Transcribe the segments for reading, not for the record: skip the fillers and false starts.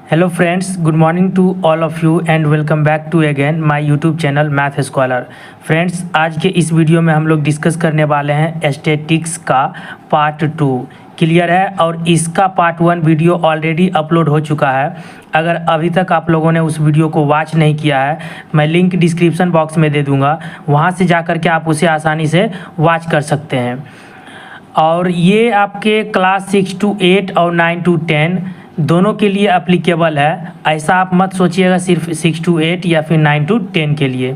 Hello friends, good morning to all of you and welcome back to again my YouTube channel math scholar. Friends, आज के इस video में हम लोग discuss करने वाले हैं स्टैटिक्स का पार्ट 2। क्लियर है? और इसका पार्ट 1 वीडियो ऑलरेडी अपलोड हो चुका है। अगर अभी तक आप लोगों ने उस वीडियो को वॉच नहीं किया है, मैं लिंक डिस्क्रिप्शन बॉक्स में दे दूँगा, वहाँ से जा कर के आप उसे आसानी से वॉच कर सकते हैं। और ये आपके क्लास 6 to 8 और 9 to 10 दोनों के लिए एप्लीकेबल है। ऐसा आप मत सोचिएगा सिर्फ 6 to 8 या फिर 9 to 10 के लिए।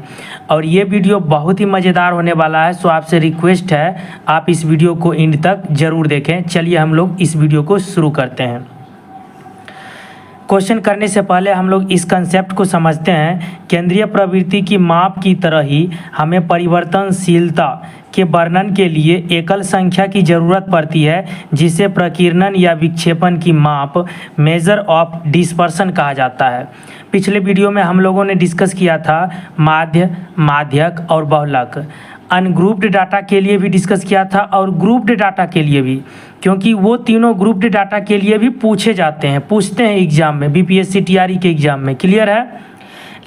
और ये वीडियो बहुत ही मज़ेदार होने वाला है, सो आपसे रिक्वेस्ट है आप इस वीडियो को एंड तक ज़रूर देखें। चलिए हम लोग इस वीडियो को शुरू करते हैं। क्वेश्चन करने से पहले हम लोग इस कंसेप्ट को समझते हैं। केंद्रीय प्रवृत्ति की माप की तरह ही हमें परिवर्तनशीलता के वर्णन के लिए एकल संख्या की ज़रूरत पड़ती है, जिसे प्रकीर्णन या विक्षेपण की माप मेजर ऑफ डिस्पर्सन कहा जाता है। पिछले वीडियो में हम लोगों ने डिस्कस किया था माध्य, माध्यक और बहुलक। अनग्रुप्ड डाटा के लिए भी डिस्कस किया था और ग्रुप्ड डाटा के लिए भी, क्योंकि वो तीनों ग्रुप्ड डाटा के लिए भी पूछते हैं एग्जाम में, बीपीएससी टीआरई के एग्जाम में। क्लियर है?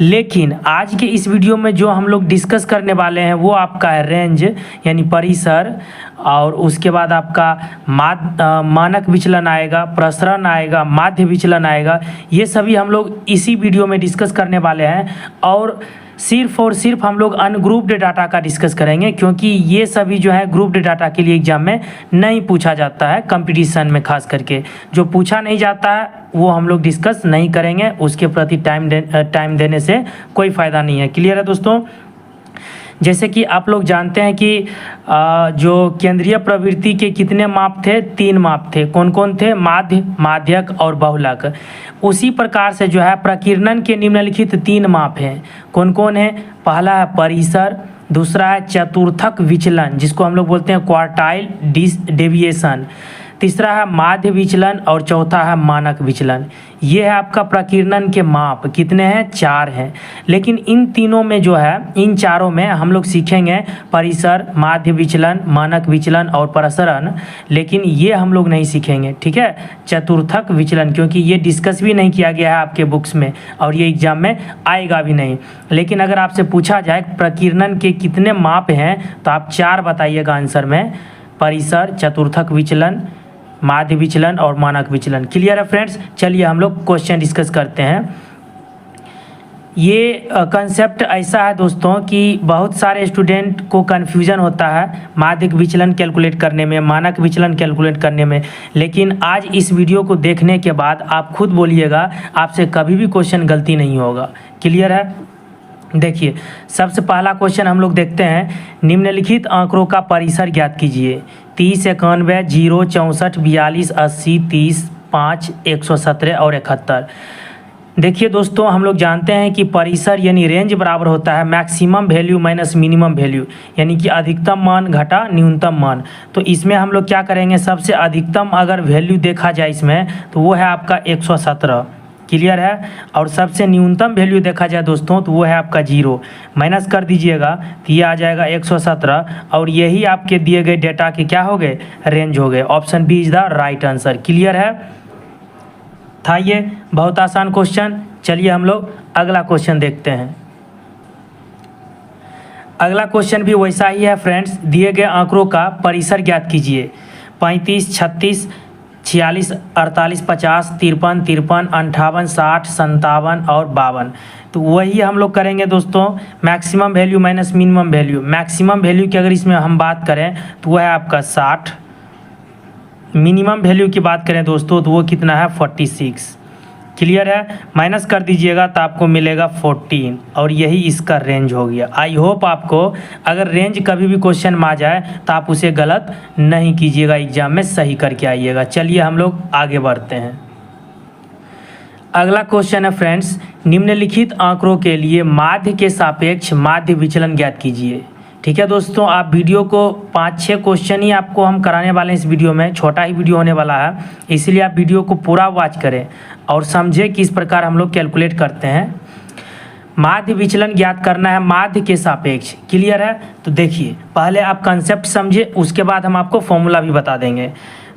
लेकिन आज के इस वीडियो में जो हम लोग डिस्कस करने वाले हैं वो आपका है रेंज यानी परिसर, और उसके बाद आपका मानक विचलन आएगा, प्रसरण आएगा, माध्य विचलन आएगा। ये सभी हम लोग इसी वीडियो में डिस्कस करने वाले हैं। और सिर्फ हम लोग अनग्रुप्ड डाटा का डिस्कस करेंगे, क्योंकि ये सभी जो है ग्रुप्ड डाटा के लिए एग्जाम में नहीं पूछा जाता है। कंपटीशन में खास करके जो पूछा नहीं जाता है वो हम लोग डिस्कस नहीं करेंगे, उसके प्रति टाइम देने से कोई फ़ायदा नहीं है। क्लियर है दोस्तों? जैसे कि आप लोग जानते हैं कि जो केंद्रीय प्रवृत्ति के कितने माप थे? 3 माप थे। कौन कौन थे? माध्य, माध्यक और बहुलक। उसी प्रकार से जो है प्रकीर्णन के निम्नलिखित 3 माप हैं। कौन कौन है? पहला है परिसर, दूसरा है चतुर्थक विचलन जिसको हम लोग बोलते हैं क्वार्टाइल डेविएशन, तीसरा है माध्य विचलन और चौथा है मानक विचलन। ये है आपका प्रकीर्णन के माप। कितने हैं? 4 हैं। लेकिन इन तीनों में जो है, इन चारों में हम लोग सीखेंगे परिसर, माध्य विचलन, मानक विचलन और प्रसरण, लेकिन ये हम लोग नहीं सीखेंगे। ठीक है? चतुर्थक विचलन, क्योंकि ये डिस्कस भी नहीं किया गया है आपके बुक्स में और ये एग्जाम में आएगा भी नहीं। लेकिन अगर आपसे पूछा जाए प्रकीर्णन के कितने माप हैं तो आप 4 बताइएगा आंसर में, परिसर, चतुर्थक विचलन, माध्य विचलन और मानक विचलन। क्लियर है फ्रेंड्स? चलिए हम लोग क्वेश्चन डिस्कस करते हैं। ये कंसेप्ट ऐसा है दोस्तों कि बहुत सारे स्टूडेंट को कन्फ्यूजन होता है माध्यक विचलन कैलकुलेट करने में, मानक विचलन कैलकुलेट करने में। लेकिन आज इस वीडियो को देखने के बाद आप खुद बोलिएगा, आपसे कभी भी क्वेश्चन गलती नहीं होगा। क्लियर है? देखिए, सबसे पहला क्वेश्चन हम लोग देखते हैं। निम्नलिखित आंकड़ों का परिसर ज्ञात कीजिए। 30, 91, 0, 64, 42, 80, 30, 5, 117 और 71। देखिए दोस्तों, हम लोग जानते हैं कि परिसर यानी रेंज बराबर होता है maximum value minus minimum value, यानी कि अधिकतम मान घटा न्यूनतम मान। तो इसमें हम लोग क्या करेंगे, सबसे अधिकतम अगर वैल्यू देखा जाए इसमें तो वो है आपका 117। क्लियर है? और सबसे न्यूनतम वैल्यू देखा जाए दोस्तों तो वो है आपका 0। माइनस कर दीजिएगा तो ये आ जाएगा 117, और यही आपके दिए गए डेटा के क्या हो गए? रेंज हो गए। Option B is the right answer. Clear है? था ये बहुत आसान क्वेश्चन। चलिए हम लोग अगला क्वेश्चन देखते हैं। अगला क्वेश्चन भी वैसा ही है फ्रेंड्स। दिए गए आंकड़ों का परिसर ज्ञात कीजिए। 35, 36, 46, 48, 50, 53, 53, 58, 60, 57 और 52। तो वही हम लोग करेंगे दोस्तों, maximum value minus minimum value. Maximum value की अगर इसमें हम बात करें तो वो है आपका 60। मिनिमम वैल्यू की बात करें दोस्तों तो वो कितना है? 46। क्लियर है? माइनस कर दीजिएगा तो आपको मिलेगा 14, और यही इसका रेंज हो गया। आई होप आपको अगर रेंज कभी भी क्वेश्चन में आ जाए तो आप उसे गलत नहीं कीजिएगा, एग्जाम में सही करके आइएगा। चलिए हम लोग आगे बढ़ते हैं। अगला क्वेश्चन है फ्रेंड्स, निम्नलिखित आंकड़ों के लिए माध्य के सापेक्ष माध्य विचलन ज्ञात कीजिए। ठीक है दोस्तों, आप वीडियो को 5-6 क्वेश्चन ही आपको हम कराने वाले हैं इस वीडियो में, छोटा ही वीडियो होने वाला है, इसलिए आप वीडियो को पूरा वॉच करें और समझें कि इस प्रकार हम लोग कैलकुलेट करते हैं। माध्य विचलन ज्ञात करना है माध्य के सापेक्ष। क्लियर है? तो देखिए, पहले आप कंसेप्ट समझिए, उसके बाद हम आपको फॉर्मूला भी बता देंगे।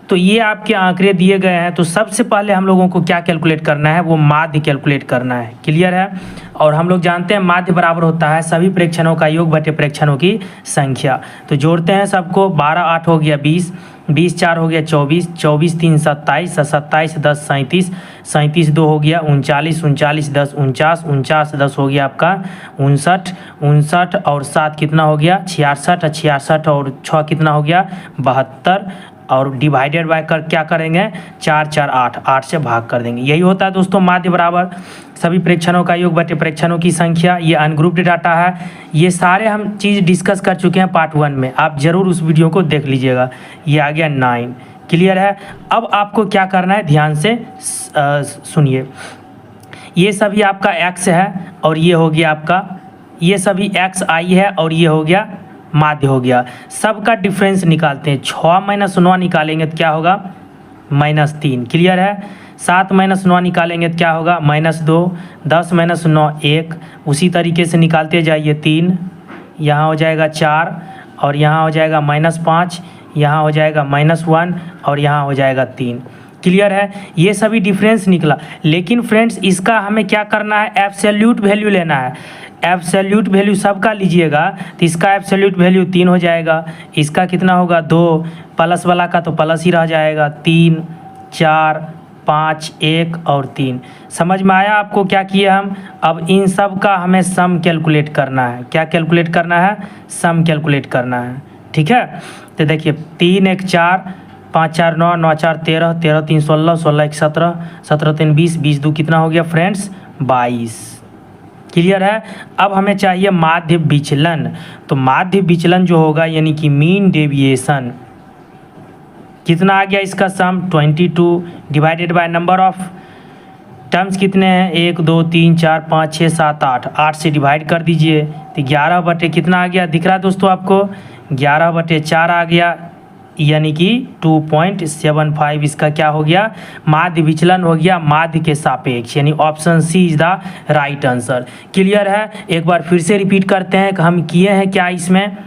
तो ये आपके आंकड़े दिए गए हैं, तो सबसे पहले हम लोगों को क्या कैलकुलेट करना है, वो माध्य कैलकुलेट करना है। क्लियर है। और हम लोग जानते हैं माध्य बराबर होता है सभी प्रेक्षणों का योग बटे प्रेक्षणों की संख्या। तो जोड़ते हैं सबको, 12 8 हो गया 20, 20 4 हो गया 24, 24 3 27, 27 10 37, 37 2 हो गया 39, 39 10 49, 49 10 हो गया आपका 59, 59 और 7 कितना हो गया 66, 66 और 6 कितना हो गया 72, और डिवाइडेड बाय कर क्या करेंगे 4 4 8, 8 से भाग कर देंगे। यही होता है दोस्तों माध्य बराबर सभी प्रेक्षणों का योग बटे प्रेक्षणों की संख्या। ये अनग्रुप्ड डाटा है, ये सारे हम चीज़ डिस्कस कर चुके हैं पार्ट 1 में, आप ज़रूर उस वीडियो को देख लीजिएगा। ये आ गया 9। क्लियर है। अब आपको क्या करना है, ध्यान से सुनिए। ये सभी आपका x है और ये हो गया आपका, ये सभी xi है और ये हो गया माध्य हो गया। सबका डिफरेंस निकालते हैं। 6 - 9 निकालेंगे तो क्या होगा -3। क्लियर है। 7 - 9 निकालेंगे तो क्या होगा -2, 10 - 9 1। उसी तरीके से निकालते जाइए 3, यहाँ हो जाएगा 4 और यहाँ हो जाएगा -5, यहाँ हो जाएगा -1 और यहाँ हो जाएगा 3। क्लियर है। ये सभी डिफरेंस निकला। लेकिन फ्रेंड्स इसका हमें क्या करना है, एब्सोल्यूट वैल्यू लेना है। एब्सोल्यूट वैल्यू सबका लीजिएगा तो इसका एब्सोल्यूट वैल्यू 3 हो जाएगा, इसका कितना होगा 2, प्लस वाला का तो प्लस ही रह जाएगा 3 4 5 1 और 3। समझ में आया आपको क्या किया हम। अब इन सब का हमें सम कैलकुलेट करना है। क्या कैलकुलेट करना है, सम कैलकुलेट करना है। ठीक है। तो देखिए 3 1 4, 5 4 9, 9 4 13, 13 3 16, 16 1 17, 17 3 20, 20 2 कितना हो गया फ्रेंड्स 22। क्लियर है। अब हमें चाहिए माध्य विचलन। तो माध्य विचलन जो होगा यानी कि मीन डेविएशन, कितना आ गया इसका सम 22 divided by number of terms कितने हैं 1 2 3 4 5 6 7 8, 8 से डिवाइड कर दीजिए तो 11 बटे कितना आ गया, दिख रहा है दोस्तों आपको 11 बटे 4 आ गया, यानी कि 2.75 इसका क्या हो गया, माध्य विचलन हो गया माध्य के सापेक्ष, यानी option C is the right answer. Clear है। एक बार फिर से रिपीट करते हैं कि हम किए हैं क्या इसमें।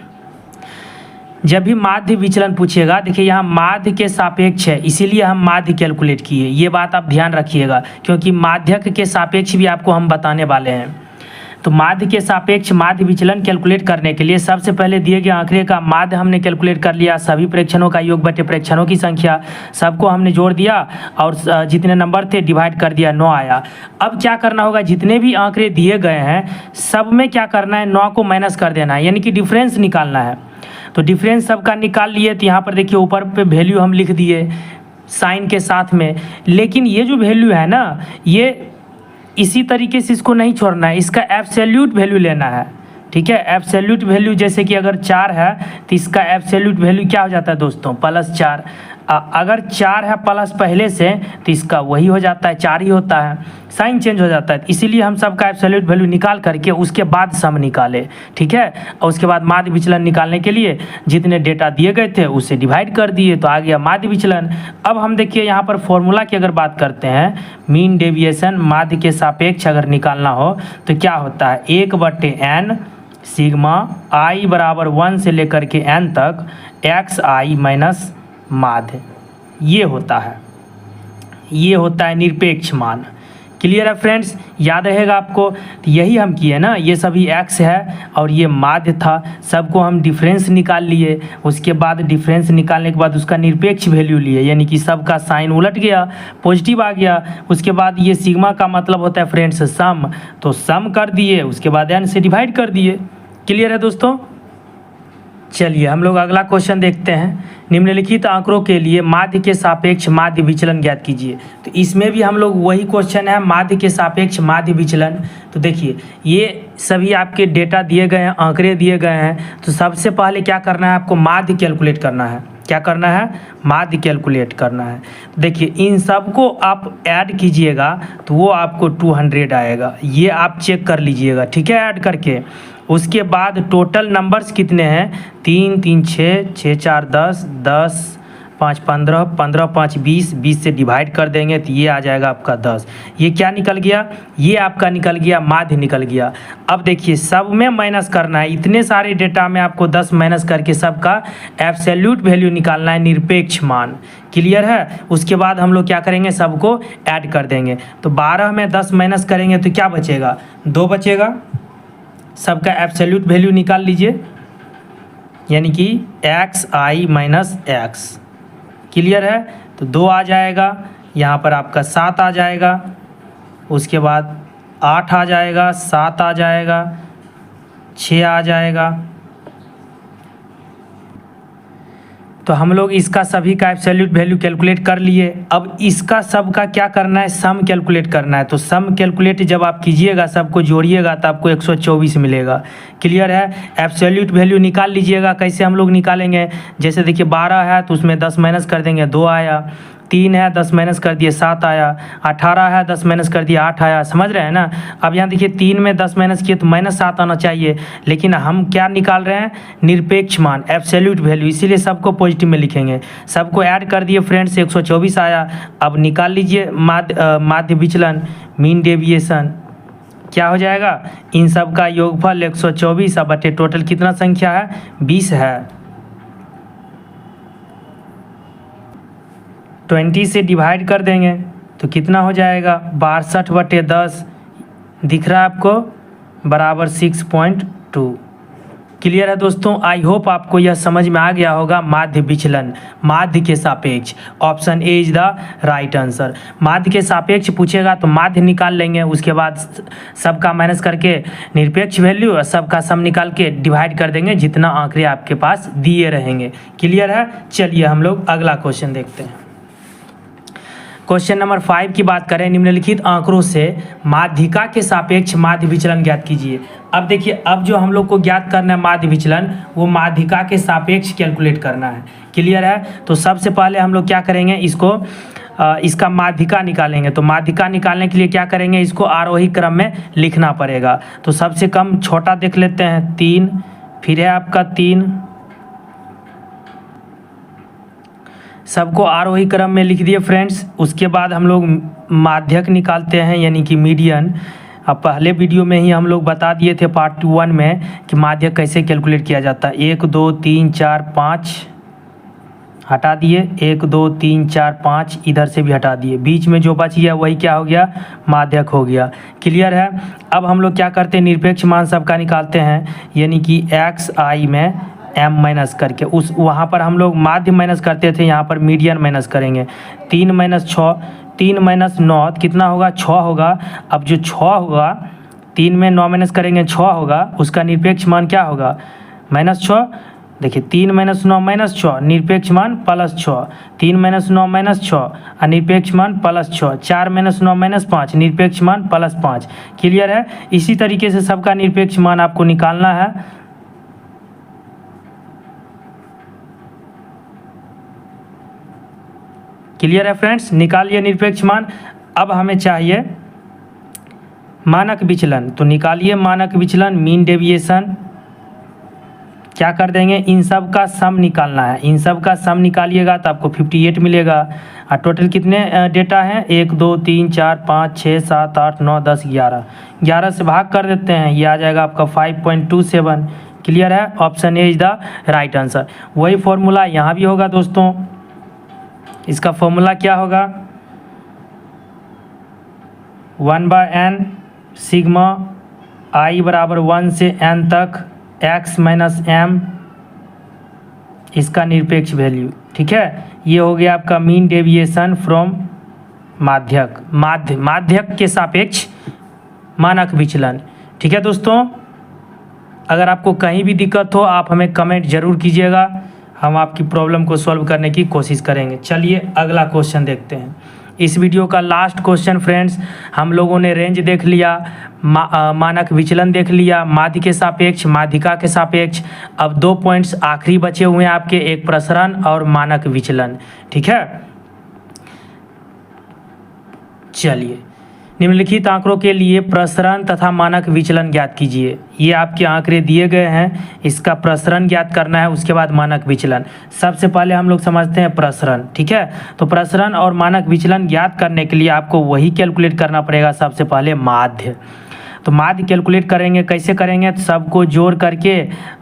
जब भी माध्य विचलन पूछेगा, देखिए यहाँ माध्य के सापेक्ष है इसीलिए हम माध्य कैलकुलेट किए, ये बात आप ध्यान रखिएगा क्योंकि माध्यक के सापेक्ष भी आपको हम बताने वाले हैं। तो माध्य के सापेक्ष माध्य विचलन कैलकुलेट करने के लिए सबसे पहले दिए गए आंकड़े का माध्य हमने कैलकुलेट कर लिया, सभी प्रेक्षणों का योग बटे प्रेक्षणों की संख्या, सबको हमने जोड़ दिया और जितने नंबर थे डिवाइड कर दिया, 9 आया। अब क्या करना होगा, जितने भी आंकड़े दिए गए हैं सब में क्या करना है, 9 को माइनस कर देना है, यानी कि डिफरेंस निकालना है। तो डिफरेंस सबका निकाल लिए, तो यहाँ पर देखिए ऊपर पे वैल्यू हम लिख दिए साइन के साथ में, लेकिन ये जो वैल्यू है ना, ये इसी तरीके से इसको नहीं छोड़ना है, इसका एब्सोल्यूट वैल्यू लेना है। ठीक है। एब्सोल्यूट वैल्यू जैसे कि अगर 4 है तो इसका एब्सोल्यूट वैल्यू क्या हो जाता है दोस्तों, +4। अगर 4 है प्लस पहले से तो इसका वही हो जाता है, 4 ही होता है, साइन चेंज हो जाता है। इसीलिए हम सबका एब्सोल्यूट वैल्यू निकाल करके उसके बाद सम निकाले। ठीक है। और उसके बाद माध्य विचलन निकालने के लिए जितने डेटा दिए गए थे उससे डिवाइड कर दिए तो आ गया माध्य विचलन। अब हम देखिए यहाँ पर फॉर्मूला की अगर बात करते हैं, मीन डेविएशन माध्य के सापेक्ष अगर निकालना हो तो क्या होता है, 1/n सिग्मा i बराबर 1 से लेकर के n तक xi माइनस माध्य, ये होता है, ये होता है निरपेक्ष मान। क्लियर है फ्रेंड्स, याद रहेगा आपको। तो यही हम किए ना, ये सभी x है और ये माध्य था, सबको हम डिफरेंस निकाल लिए, उसके बाद डिफरेंस निकालने के बाद उसका निरपेक्ष वैल्यू लिए, यानी कि सबका साइन उलट गया, पॉजिटिव आ गया। उसके बाद ये सिग्मा का मतलब होता है फ्रेंड्स सम, तो सम कर दिए, उसके बाद n से डिवाइड कर दिए। क्लियर है दोस्तों। चलिए हम लोग अगला क्वेश्चन देखते हैं। निम्नलिखित आंकड़ों के लिए माध्य के सापेक्ष माध्य विचलन ज्ञात कीजिए। तो इसमें भी हम लोग वही क्वेश्चन है, माध्य के सापेक्ष माध्य विचलन। तो देखिए ये सभी आपके डेटा दिए गए हैं, आंकड़े दिए गए हैं। तो सबसे पहले क्या करना है, आपको माध्य कैलकुलेट करना है। क्या करना है, माध्य कैलकुलेट करना है। देखिए इन सबको आप ऐड कीजिएगा तो वो आपको 200 आएगा, ये आप चेक कर लीजिएगा। ठीक है। ऐड करके उसके बाद टोटल नंबर्स कितने हैं, 3 3 6 6 4 10, 10 5 15, 15 5 20, 20 से डिवाइड कर देंगे तो ये आ जाएगा आपका 10। ये क्या निकल गया? ये आपका निकल गया माध्य निकल गया। अब देखिए सब में माइनस करना है, इतने सारे डेटा में आपको 10 माइनस करके सबका एब्सोल्यूट वैल्यू निकालना है, निरपेक्ष मान। क्लियर है? उसके बाद हम लोग क्या करेंगे, सबको ऐड कर देंगे। तो 12 में 10 माइनस करेंगे तो क्या बचेगा? 2 बचेगा। सबका एब्सोल्यूट वैल्यू निकाल लीजिए, यानी कि xi माइनस एक्स। क्लियर है? तो 2 आ जाएगा, यहाँ पर आपका 7 आ जाएगा, उसके बाद 8 आ जाएगा, 7 आ जाएगा, 6 आ जाएगा। तो हम लोग इसका सभी का एब्सोल्यूट वैल्यू कैलकुलेट कर लिए। अब इसका सब का क्या करना है, सम कैलकुलेट करना है। तो सम कैलकुलेट जब आप कीजिएगा, सबको जोड़िएगा तो आपको 124 मिलेगा। क्लियर है? एब्सोल्यूट वैल्यू निकाल लीजिएगा। कैसे हम लोग निकालेंगे? जैसे देखिए 12 है तो उसमें 10 माइनस कर देंगे, 2 आया। 3 है 10 माइनस कर दिए 7 आया। 18 है 10 माइनस कर दिए 8 आया। समझ रहे हैं ना? अब यहाँ देखिए 3 में 10 माइनस किए तो -7 आना चाहिए, लेकिन हम क्या निकाल रहे हैं, निरपेक्ष मान, एब्सोल्यूट वैल्यू, इसीलिए सबको पॉजिटिव में लिखेंगे। सबको ऐड कर दिए फ्रेंड्स, 124 आया। अब निकाल लीजिए माध्य विचलन, मीन डेविएशन। क्या हो जाएगा? इन सब का योगफल 124 बटे टोटल कितना संख्या है, 20 है। 20 से डिवाइड कर देंगे तो कितना हो जाएगा, 62 बटे 10 दिख रहा है आपको, बराबर 6.2। क्लियर है दोस्तों? आई होप आपको यह समझ में आ गया होगा। माध्य विचलन, माध्य के सापेक्ष, option A is the right answer. माध्य के सापेक्ष पूछेगा तो माध्य निकाल लेंगे, उसके बाद सबका माइनस करके निरपेक्ष वैल्यू और सबका सम निकाल के डिवाइड कर देंगे जितना आंकड़े आपके पास दिए रहेंगे। क्लियर है? चलिए हम लोग अगला क्वेश्चन देखते हैं। क्वेश्चन नंबर 5 की बात करें, निम्नलिखित आंकड़ों से माध्यिका के सापेक्ष माध्य विचलन ज्ञात कीजिए। अब देखिए, अब जो हम लोग को ज्ञात करना है माध्य विचलन, वो माध्यिका के सापेक्ष कैलकुलेट करना है। क्लियर है? तो सबसे पहले हम लोग क्या करेंगे, इसका माध्यिका निकालेंगे। तो माध्यिका निकालने के लिए क्या करेंगे, इसको आरोही क्रम में लिखना पड़ेगा। तो सबसे कम छोटा देख लेते हैं, 3, फिर है आपका 3, सबको आरोही क्रम में लिख दिए फ्रेंड्स। उसके बाद हम लोग माध्यक निकालते हैं, यानी कि मीडियन। अब पहले वीडियो में ही हम लोग बता दिए थे पार्ट 1 में कि माध्यक कैसे कैलकुलेट किया जाता है। 1 2 3 4 5 हटा दिए, 1 2 3 4 5 इधर से भी हटा दिए, बीच में जो बच गया वही क्या हो गया, माध्यक हो गया। क्लियर है? अब हम लोग क्या करते हैं, निरपेक्ष मान सबका निकालते हैं, यानी कि xi में m माइनस करके, उस वहाँ पर हम लोग माध्य माइनस करते थे, यहाँ पर मीडियन माइनस करेंगे। 3 माइनस 6, 3 माइनस 9 कितना होगा, 6 होगा। अब जो 6 होगा, 3 में 9 माइनस करेंगे 6 होगा, उसका निरपेक्ष मान क्या होगा, -6। देखिए 3 माइनस 9 -6, निरपेक्ष मान +6। 3 माइनस 9 -6 और निरपेक्ष मान +6। 4 माइनस 9 -5, निरपेक्ष मान +5। क्लियर है? इसी तरीके से सबका निरपेक्ष मान आपको निकालना है। क्लियर है फ्रेंड्स? निकालिए निरपेक्ष मान। अब हमें चाहिए मानक विचलन, तो निकालिए मानक विचलन, मीन डेविएशन। क्या कर देंगे, इन सब का सम निकालना है। इन सब का सम निकालिएगा तो आपको 58 मिलेगा। और टोटल कितने डेटा हैं, 1 2 3 4 5 6 7 8 9 10 11, 11 से भाग कर देते हैं, ये आ जाएगा आपका 5.27। क्लियर है? Option A is the right answer. वही फॉर्मूला यहाँ भी होगा दोस्तों। इसका फॉर्मूला क्या होगा, 1/n सिग्मा i बराबर 1 से n तक x माइनस m, इसका निरपेक्ष वैल्यू। ठीक है? ये हो गया आपका मीन डेविएशन फ्रॉम माध्यक, माध्यक के सापेक्ष मानक विचलन। ठीक है दोस्तों? अगर आपको कहीं भी दिक्कत हो आप हमें कमेंट जरूर कीजिएगा, हम आपकी प्रॉब्लम को सॉल्व करने की कोशिश करेंगे। चलिए अगला क्वेश्चन देखते हैं। इस वीडियो का लास्ट क्वेश्चन फ्रेंड्स, हम लोगों ने रेंज देख लिया, मानक विचलन देख लिया, माध्य के सापेक्ष, माध्यिका के सापेक्ष। अब 2 पॉइंट्स आखिरी बचे हुए हैं आपके, एक प्रसरण और मानक विचलन। ठीक है? चलिए निम्नलिखित आंकड़ों के लिए प्रसरण तथा मानक विचलन ज्ञात कीजिए। ये आपके आंकड़े दिए गए हैं, इसका प्रसरण ज्ञात करना है, उसके बाद मानक विचलन। सबसे पहले हम लोग समझते हैं प्रसरण, ठीक है। तो प्रसरण और मानक विचलन ज्ञात करने के लिए आपको वही कैलकुलेट करना पड़ेगा, सबसे पहले माध्य। तो माध्य कैलकुलेट करेंगे, कैसे करेंगे, तो सबको जोड़ करके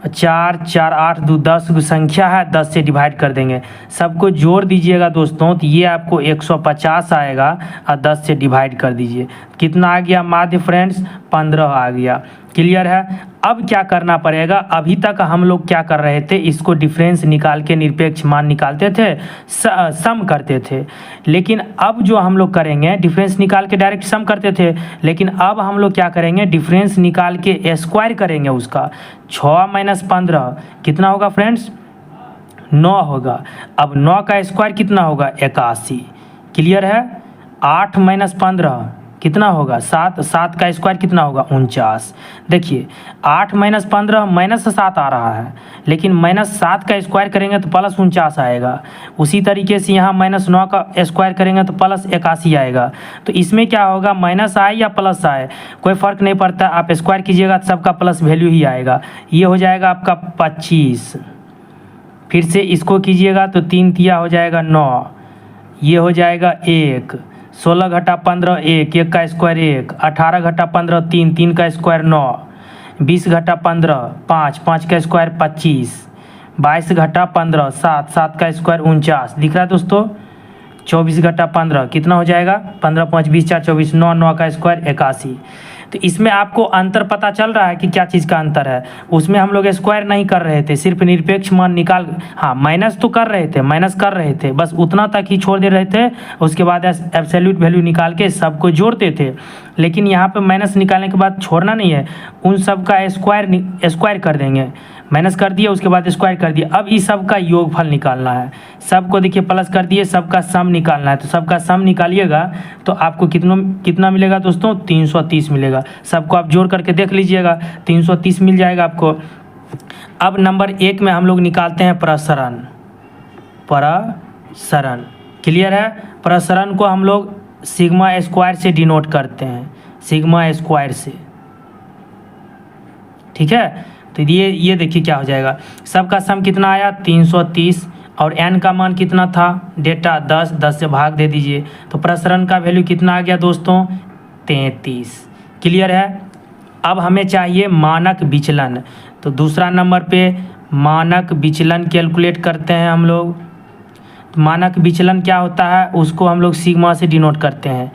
4 4 8 2 10 संख्या है, 10 से डिवाइड कर देंगे। सबको जोड़ दीजिएगा दोस्तों, तो ये आपको 150 आएगा और 10 से डिवाइड कर दीजिए। कितना आ गया माध्य फ्रेंड्स? 15 आ गया। क्लियर है। अब क्या करना पड़ेगा, अभी तक हम लोग क्या कर रहे थे, इसको डिफरेंस निकाल के निरपेक्ष मान निकालते थे, सम करते थे। लेकिन अब जो हम लोग करेंगे, डिफरेंस निकाल के डायरेक्ट सम करते थे, लेकिन अब हम लोग क्या करेंगे, डिफरेंस निकाल के स्क्वायर करेंगे उसका। 6 - 15 कितना होगा फ्रेंड्स? 9 होगा। अब 9 का स्क्वायर कितना होगा? 81। क्लियर है। 8 - 15 कितना होगा? 7। 7 का स्क्वायर कितना होगा? 49। देखिए 8 - 15 -7 आ रहा है, लेकिन -7 का स्क्वायर करेंगे तो +49 आएगा। उसी तरीके से यहाँ -9 का स्क्वायर करेंगे तो +81 आएगा। तो इसमें क्या होगा, माइनस आए या प्लस आए कोई फ़र्क नहीं पड़ता, आप स्क्वायर कीजिएगा तो सबका प्लस वैल्यू ही आएगा। ये हो जाएगा आपका 25। फिर से इसको कीजिएगा तो 3 तिया हो जाएगा 9, ये हो जाएगा 1। 16 - 15 1, 1 का स्क्वायर 1। 18 - 15 3, 3 का स्क्वायर 9। 20 - 15 5, 5 का स्क्वायर 25। 22 - 15 7, 7 का स्क्वायर 49। दिख रहा है दोस्तों। 24 - 15 कितना हो जाएगा? 15 5 20 4 24, 9, 9 का स्क्वायर 81। तो इसमें आपको अंतर पता चल रहा है कि क्या चीज़ का अंतर है। उसमें हम लोग स्क्वायर नहीं कर रहे थे, सिर्फ निरपेक्ष मान निकाल, हाँ माइनस तो कर रहे थे, माइनस कर रहे थे, बस उतना तक ही छोड़ दे रहे थे। उसके बाद एब्सोल्यूट वैल्यू निकाल के सबको जोड़ते थे। लेकिन यहाँ पे माइनस निकालने के बाद छोड़ना नहीं है, उन सब का स्क्वायर कर देंगे। माइनस कर दिया, उसके बाद स्क्वायर कर दिया। अब इस सब का योगफल निकालना है। सबको देखिए प्लस कर दिए, सबका सम निकालना है। तो सबका सम निकालिएगा तो आपको कितना मिलेगा दोस्तों? 330 मिलेगा। सबको आप जोड़ करके देख लीजिएगा, 330 मिल जाएगा आपको। अब नंबर 1 में हम लोग निकालते हैं प्रसरण। प्रसरण क्लियर है। प्रसरण को हम लोग सिग्मा स्क्वायर से डिनोट करते हैं, सिग्मा स्क्वायर से, ठीक है। तो ये देखिए क्या हो जाएगा, सबका सम कितना आया? 330। और n का मान कितना था? डेटा 10, 10 से भाग दे दीजिए। तो प्रसरण का वैल्यू कितना आ गया दोस्तों? 33। क्लियर है। अब हमें चाहिए मानक विचलन। तो दूसरा नंबर पे मानक विचलन कैलकुलेट करते हैं हम लोग। तो मानक विचलन क्या होता है, उसको हम लोग सिग्मा से डिनोट करते हैं।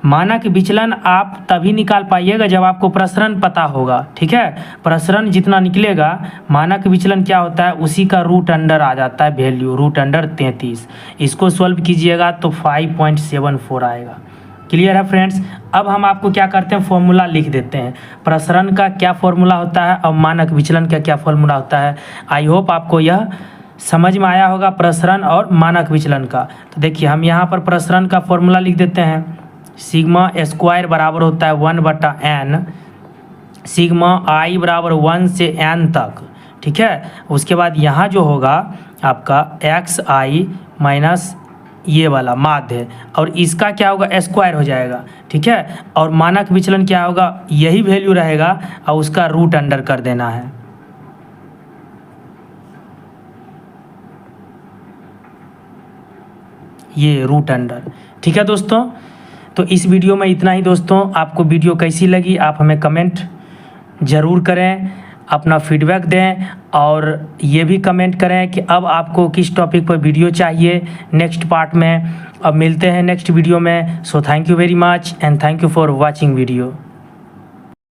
मानक विचलन आप तभी निकाल पाइएगा जब आपको प्रसरण पता होगा, ठीक है। प्रसरण जितना निकलेगा, मानक विचलन क्या होता है, उसी का रूट अंडर आ जाता है वैल्यू, रूट अंडर 33। इसको सॉल्व कीजिएगा तो 5.74 आएगा। क्लियर है फ्रेंड्स। अब हम आपको क्या करते हैं, फॉर्मूला लिख देते हैं। प्रसरण का क्या फॉर्मूला होता है और मानक विचलन का क्या फॉर्मूला होता है। आई होप आपको यह समझ में आया होगा, प्रसरण और मानक विचलन का। तो देखिए हम यहाँ पर प्रसरण का फॉर्मूला लिख देते हैं। सिग्मा स्क्वायर बराबर होता है 1/n, सिग्मा i बराबर 1 से n तक, ठीक है। उसके बाद यहाँ जो होगा आपका xi माइनस ये वाला माध्य, और इसका क्या होगा, स्क्वायर हो जाएगा, ठीक है। और मानक विचलन क्या होगा, यही वैल्यू रहेगा और उसका रूट अंडर कर देना है। ये रूट अंडर, ठीक है दोस्तों। तो इस वीडियो में इतना ही दोस्तों। आपको वीडियो कैसी लगी आप हमें कमेंट ज़रूर करें, अपना फीडबैक दें, और ये भी कमेंट करें कि अब आपको किस टॉपिक पर वीडियो चाहिए नेक्स्ट पार्ट में। अब मिलते हैं नेक्स्ट वीडियो में। So thank you very much and thank you for watching video.